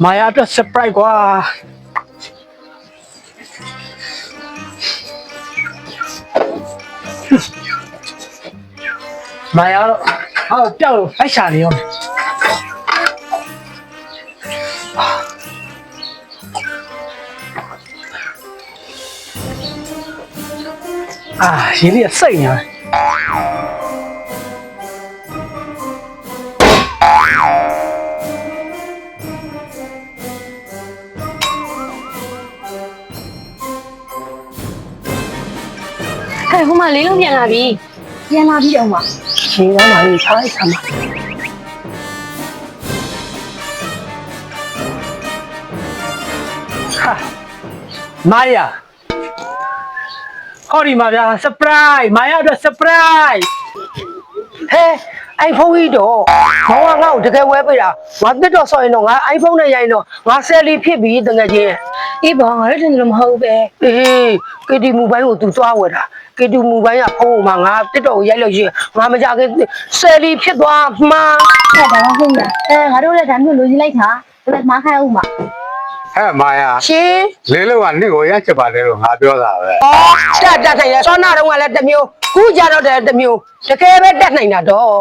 မာယာအတွက် surprise ကွာမာယာတော့ဟောပြောက်လို့ဖိုက်ရှာနေရောရင်းလေးစိတ်နေတယ်ဟဲ့ဟိုမှာလေးလုံးပြန်လာပြီအောင်ပါ ရှင်းသားမလေးထားလိုက်ဆမ်းပါဟာမာယာဟောဒီမှာဗျာ surprise မာယာအတွက် surprise ဟဲအိုင်ဖုန်းကြီးတော့မောင်ကငါ့ကိုတကယ်ဝဲပေးတာငါတက်တော့ဆိုရင်တော့ငါ iPhone နဲ့ရိုင်းတော့ငါဆယ်လီဖြစ်ပြီတကယ်ချင်းအေးဘောငါတို့တင်လို့မဟုတ်ပဲအေး KT မူပိုင်းကို तू သွားဝယ်တာ KT မူပိုင်းကဖုန်းမှာငါတက်တော့ရိုက်လို့ရှိရင်ငါမကြခင်ဆယ်လီဖြစ်သွားမှား ဟဲ့ဒါမှဟုတ်လားငါတို့လည်းဒါမျိုးလိုချင်လိုက်တာဒါပေမဲ့မှားခိုင်းအောင်ပါ ဟဲ့မာယာ ရှင် လေးလုံးကနင့်ကိုရချက်ပါလေလို့ငါပြောတာပဲ တက်ထိုင်ရဆောနာတော့ကလည်းတစ်မျိုးခုကြတော့တစ်မျိုးတကယ်ပဲတက်နိုင်တာတော့